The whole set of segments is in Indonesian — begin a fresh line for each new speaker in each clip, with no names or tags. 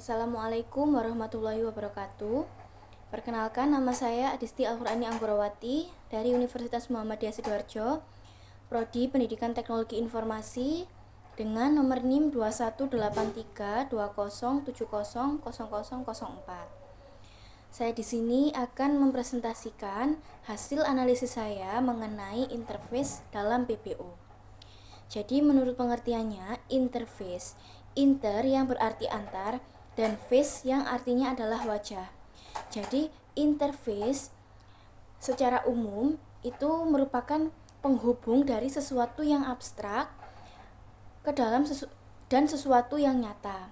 Assalamualaikum warahmatullahi wabarakatuh. Perkenalkan, nama saya Adisti Alfurani Anggorawati dari Universitas Muhammadiyah Sidoarjo, Prodi Pendidikan Teknologi Informasi dengan nomor NIM 218320700004. Saya di sini akan mempresentasikan hasil analisis saya mengenai interface dalam PPO. Jadi menurut pengertiannya, interface, inter yang berarti antar, dan face yang artinya adalah wajah. Jadi interface secara umum itu merupakan penghubung dari sesuatu yang abstrak ke dalam dan sesuatu yang nyata.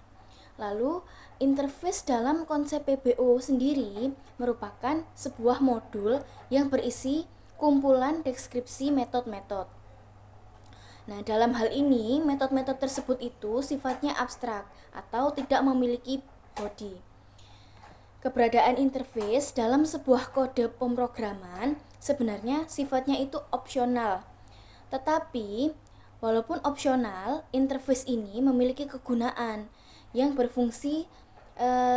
Lalu interface dalam konsep PBO sendiri merupakan sebuah modul yang berisi kumpulan deskripsi metode-metode. Nah, dalam hal ini, metode-metode tersebut itu sifatnya abstrak atau tidak memiliki body. Keberadaan interface dalam sebuah kode pemrograman sebenarnya sifatnya itu opsional. Tetapi, walaupun opsional, interface ini memiliki kegunaan yang berfungsi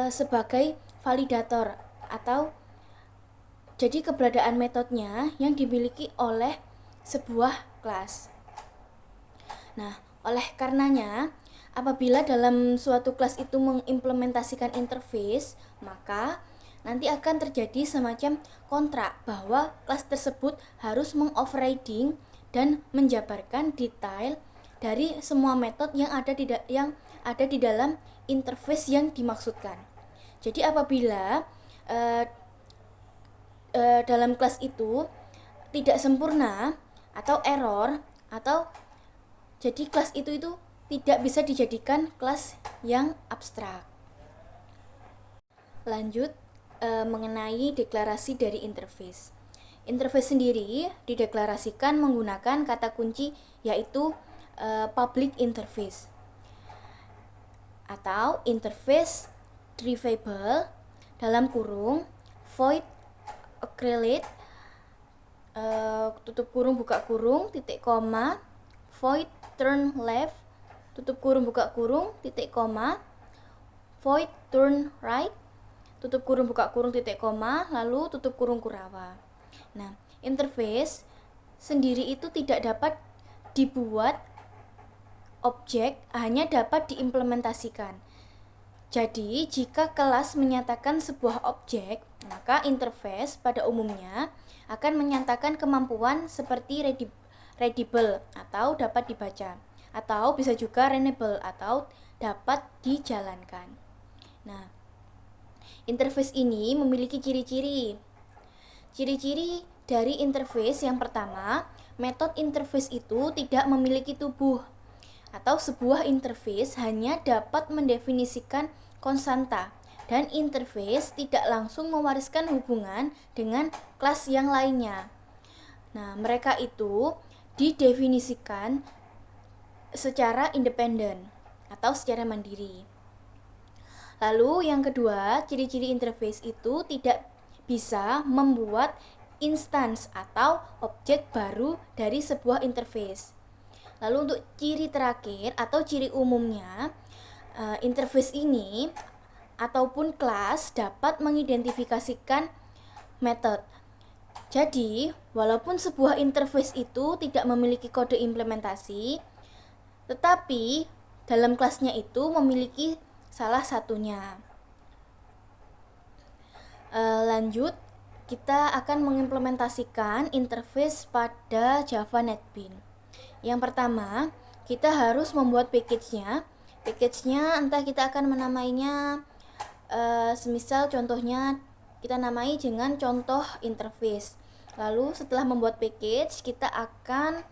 sebagai validator atau jadi keberadaan metodenya yang dimiliki oleh sebuah kelas. Nah, oleh karenanya, apabila dalam suatu kelas itu mengimplementasikan interface, maka nanti akan terjadi semacam kontrak bahwa kelas tersebut harus mengoverriding dan menjabarkan detail dari semua metode yang ada di dalam interface yang dimaksudkan. Jadi apabila dalam kelas itu tidak sempurna atau error atau jadi kelas itu tidak bisa dijadikan kelas yang abstrak. Lanjut mengenai deklarasi dari interface. Interface sendiri dideklarasikan menggunakan kata kunci yaitu public interface atau interface drivable dalam kurung void acrylate tutup kurung buka kurung titik koma void turn left tutup kurung buka kurung titik koma void turn right tutup kurung buka kurung titik koma lalu tutup kurung kurawa. Nah, interface sendiri itu tidak dapat dibuat objek, hanya dapat diimplementasikan. Jadi, jika kelas menyatakan sebuah objek, maka interface pada umumnya akan menyatakan kemampuan seperti readable atau dapat dibaca, atau bisa juga runnable atau dapat dijalankan. Nah, interface ini memiliki ciri-ciri. Ciri-ciri dari interface yang pertama, metode interface itu tidak memiliki tubuh, atau sebuah interface hanya dapat mendefinisikan konstanta, dan interface tidak langsung mewariskan hubungan dengan kelas yang lainnya. Nah, mereka itu didefinisikan secara independen atau secara mandiri. Lalu yang kedua, ciri-ciri interface itu tidak bisa membuat instance atau objek baru dari sebuah interface. Lalu untuk ciri terakhir atau ciri umumnya, interface ini ataupun kelas dapat mengidentifikasikan metode. Jadi, walaupun sebuah interface itu tidak memiliki kode implementasi, tetapi dalam kelasnya itu memiliki salah satunya. Lanjut, kita akan mengimplementasikan interface pada Java NetBeans. Yang pertama, kita harus membuat package-nya. Package-nya entah kita akan menamainya semisal contohnya kita namai dengan contoh interface. Lalu setelah membuat package, kita akan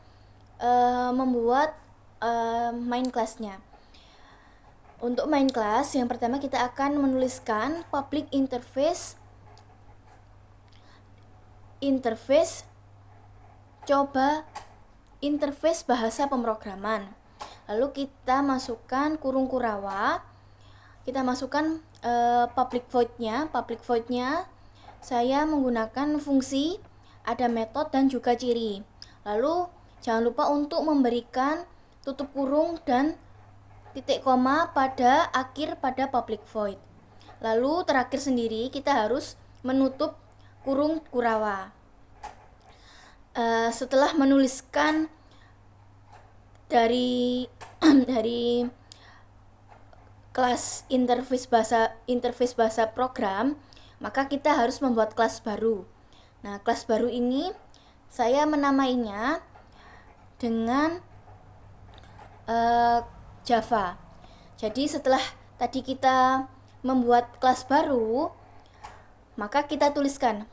membuat main class-nya. Untuk main class, yang pertama kita akan menuliskan public interface coba interface bahasa pemrograman. Lalu kita masukkan kurung kurawa, kita masukkan public void-nya saya menggunakan fungsi, ada metode dan juga ciri. Lalu jangan lupa untuk memberikan tutup kurung dan titik koma pada akhir pada public void. Lalu terakhir sendiri kita harus menutup kurung Kurawa. Setelah menuliskan dari dari kelas interface bahasa program, maka kita harus membuat kelas baru. Nah, kelas baru ini saya menamainya dengan Java. Jadi setelah tadi kita membuat kelas baru, maka kita tuliskan.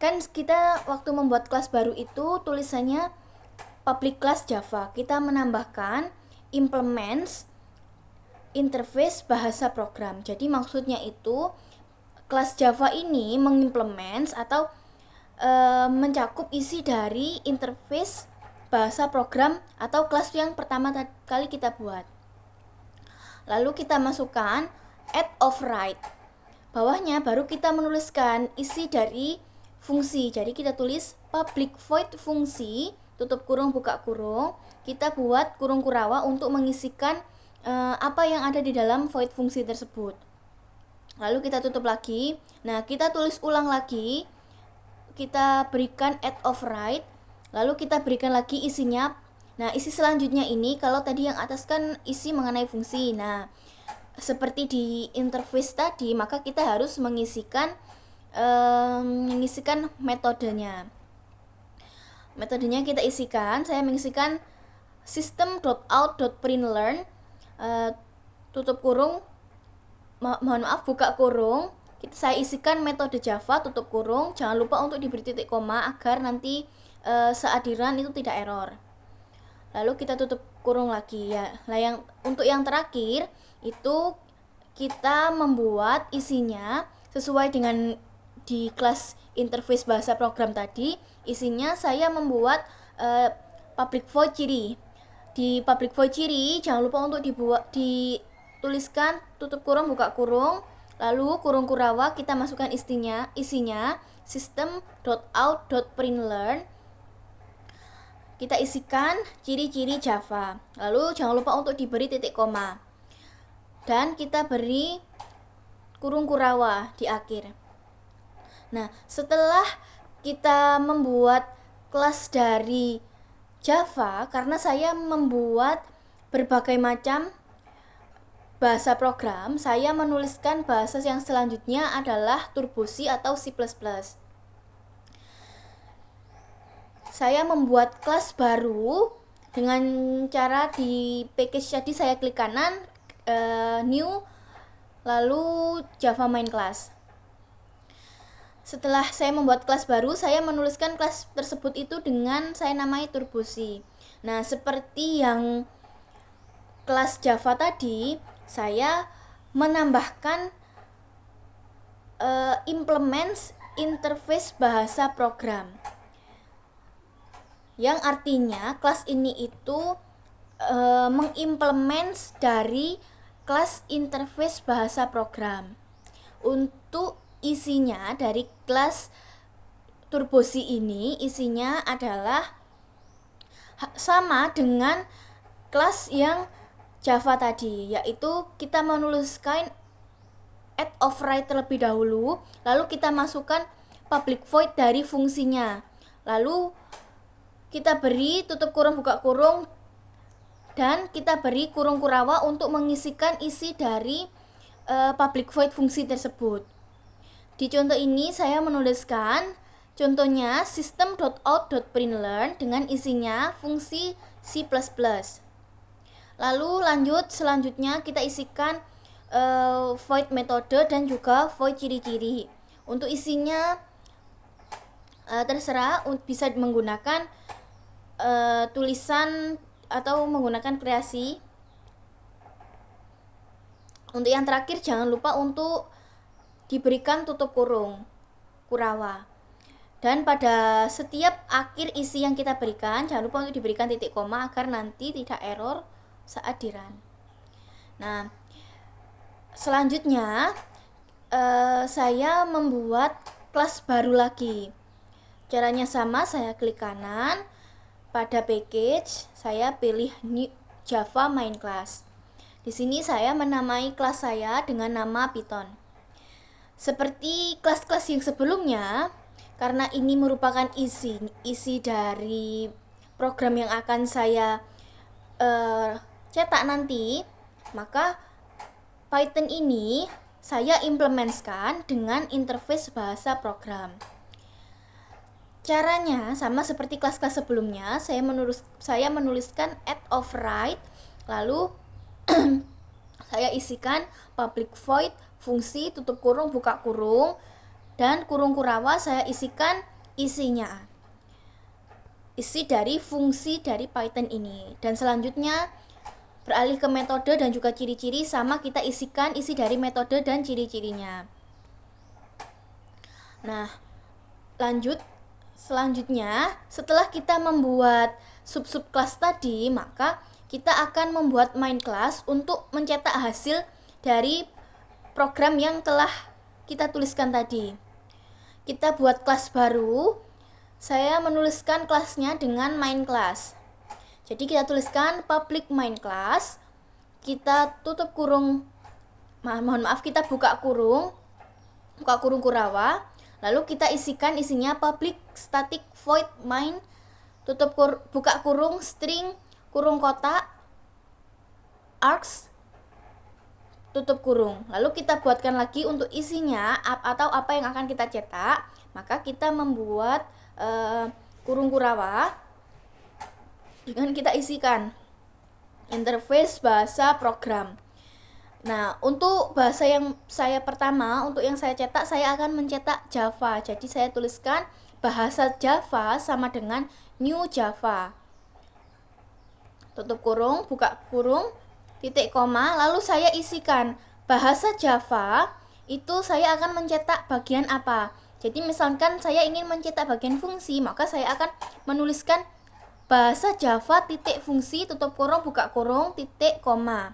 Kan kita waktu membuat kelas baru itu tulisannya public class Java. Kita menambahkan implements interface bahasa program. Jadi maksudnya itu kelas Java ini mengimplements atau mencakup isi dari interface bahasa program atau kelas yang pertama kali kita buat. Lalu kita masukkan add of write. Bawahnya baru kita menuliskan isi dari fungsi. Jadi kita tulis public void fungsi tutup kurung buka kurung. Kita buat kurung Kurawa untuk mengisikan apa yang ada di dalam void fungsi tersebut. Lalu kita tutup lagi. Nah, kita tulis ulang lagi. Kita berikan add of write. Lalu kita berikan lagi isinya. Nah, isi selanjutnya ini kalau tadi yang atas kan isi mengenai fungsi. Nah, seperti di interface tadi, maka kita harus mengisikan metodenya. Metodenya kita isikan. Saya mengisikan system.out.println tutup kurung buka kurung. Saya isikan metode Java tutup kurung. Jangan lupa untuk diberi titik koma agar nanti saat di run itu tidak error. Lalu kita tutup kurung lagi ya. Nah, untuk yang terakhir itu kita membuat isinya sesuai dengan di kelas interface bahasa program tadi. Isinya saya membuat public void ciri. Di public void ciri jangan lupa untuk dituliskan tutup kurung buka kurung. Lalu kurung Kurawa kita masukkan isinya system.out.println. Kita isikan ciri-ciri Java. Lalu jangan lupa untuk diberi titik koma. Dan kita beri kurung Kurawa di akhir. Nah, setelah kita membuat kelas dari Java, karena saya membuat berbagai macam bahasa program, saya menuliskan bahasa yang selanjutnya adalah Turbo C atau C++. Saya membuat kelas baru dengan cara di package tadi saya klik kanan new lalu Java main class. Setelah saya membuat kelas baru, saya menuliskan kelas tersebut itu dengan saya namai Turbo C. Nah, seperti yang kelas Java tadi, saya menambahkan implements interface bahasa program. Yang artinya kelas ini itu mengimplements dari kelas interface bahasa program. Untuk isinya dari kelas Turbo C ini isinya adalah sama dengan kelas yang Java tadi, yaitu kita menuliskan add of write terlebih dahulu, lalu kita masukkan public void dari fungsinya. Lalu kita beri tutup kurung buka kurung dan kita beri kurung Kurawa untuk mengisikan isi dari public void fungsi tersebut. Di contoh ini saya menuliskan contohnya system.out.println dengan isinya fungsi C++. Lalu selanjutnya kita isikan void metode dan juga void ciri-ciri. Untuk isinya terserah, bisa menggunakan tulisan atau menggunakan kreasi. Untuk yang terakhir jangan lupa untuk diberikan tutup kurung Kurawa. Dan pada setiap akhir isi yang kita berikan jangan lupa untuk diberikan titik koma agar nanti tidak error saat di run. Nah, selanjutnya saya membuat kelas baru lagi. Caranya sama, saya klik kanan pada package, saya pilih Java main class. Di sini saya menamai kelas saya dengan nama Python. Seperti kelas-kelas yang sebelumnya, karena ini merupakan isi dari program yang akan saya cetak nanti, maka Python ini saya implementkan dengan interface bahasa program. Caranya sama seperti kelas-kelas sebelumnya, saya menuliskan add of write, lalu saya isikan public void fungsi tutup kurung buka kurung, dan kurung kurawa saya isikan isinya, isi dari fungsi dari Python ini. Dan selanjutnya beralih ke metode dan juga ciri-ciri, sama kita isikan isi dari metode dan ciri-cirinya. Nah, selanjutnya setelah kita membuat sub-sub kelas tadi, maka kita akan membuat main class untuk mencetak hasil dari program yang telah kita tuliskan tadi. Kita buat kelas baru, saya menuliskan kelasnya dengan main class. Jadi kita tuliskan public main class, kita tutup kurung, kita buka kurung kurawa, lalu kita isikan isinya public static void main tutup buka kurung string kurung kotak args tutup kurung. Lalu kita buatkan lagi untuk isinya atau apa yang akan kita cetak, maka kita membuat kurung kurawa dengan kita isikan interface bahasa program. Nah, untuk bahasa yang saya cetak, saya akan mencetak Java. Jadi saya tuliskan bahasa Java sama dengan new Java. Tutup kurung, buka kurung, titik koma, lalu saya isikan bahasa Java itu saya akan mencetak bagian apa. Jadi misalkan saya ingin mencetak bagian fungsi, maka saya akan menuliskan bahasa Java titik fungsi tutup kurung buka kurung titik koma.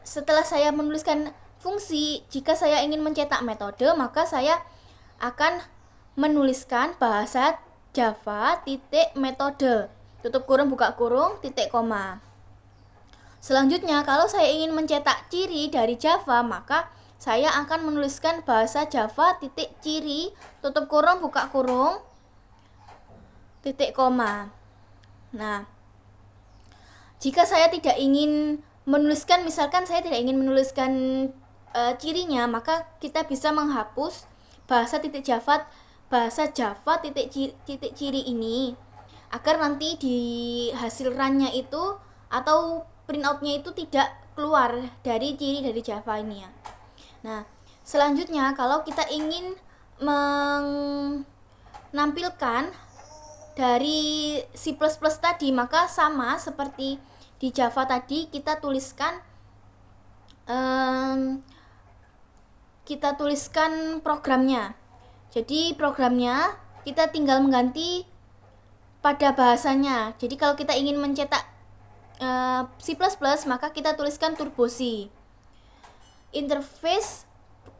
Setelah saya menuliskan fungsi, jika saya ingin mencetak metode, maka saya akan menuliskan bahasa Java titik metode tutup kurung buka kurung titik koma. Selanjutnya, kalau saya ingin mencetak ciri dari Java, maka saya akan menuliskan bahasa Java titik ciri tutup kurung buka kurung titik koma. Nah, jika saya tidak ingin menuliskan, misalkan saya tidak ingin menuliskan cirinya, maka kita bisa menghapus bahasa Java titik ciri ini, agar nanti di hasil run-nya itu atau printoutnya itu tidak keluar dari ciri dari Java ini ya. Nah, selanjutnya kalau kita ingin menampilkan dari C++ tadi, maka sama seperti di Java tadi, kita tuliskan programnya. Jadi programnya kita tinggal mengganti pada bahasanya. Jadi kalau kita ingin mencetak C++, maka kita tuliskan Turbo C. Interface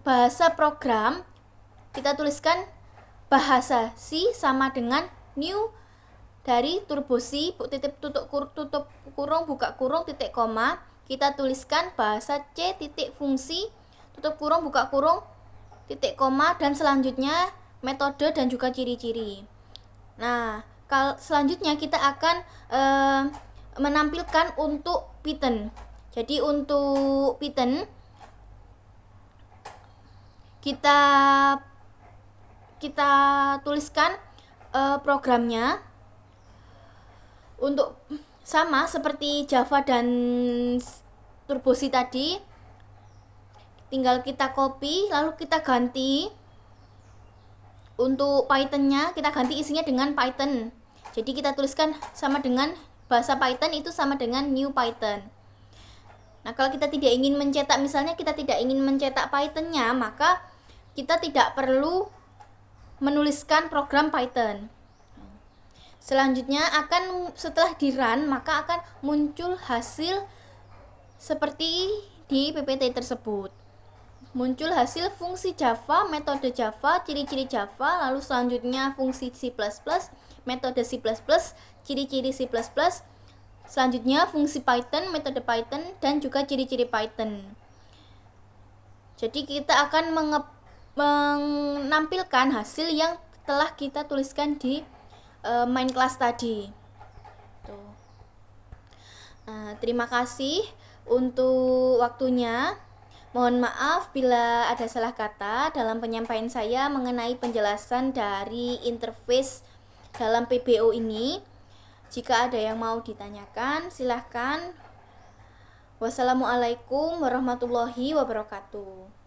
bahasa program kita tuliskan bahasa C sama dengan new dari Turbo C tutup kurung buka kurung titik koma, kita tuliskan bahasa C titik fungsi tutup kurung buka kurung titik koma, dan selanjutnya metode dan juga ciri-ciri. Nah, selanjutnya kita akan menampilkan untuk Python. Jadi untuk Python kita tuliskan programnya untuk sama seperti Java dan Turbo C tadi, tinggal kita copy lalu kita ganti. Untuk Python-nya kita ganti isinya dengan Python. Jadi kita tuliskan sama dengan bahasa Python itu sama dengan new Python. Nah, kalau kita tidak ingin mencetak, misalnya kita tidak ingin mencetak Python-nya, maka kita tidak perlu menuliskan program Python. Selanjutnya setelah di run, maka akan muncul hasil seperti di PPT tersebut. Muncul hasil fungsi Java, metode Java, ciri-ciri Java, lalu selanjutnya fungsi C++, metode C++, ciri-ciri C++, Selanjutnya fungsi Python, metode Python, dan juga ciri-ciri Python. Jadi kita akan menampilkan hasil yang telah kita tuliskan di main class tadi. Tuh. Terima kasih untuk waktunya. Mohon maaf bila ada salah kata dalam penyampaian saya mengenai penjelasan dari interface dalam PBO ini. Jika ada yang mau ditanyakan, silahkan. Wassalamualaikum warahmatullahi wabarakatuh.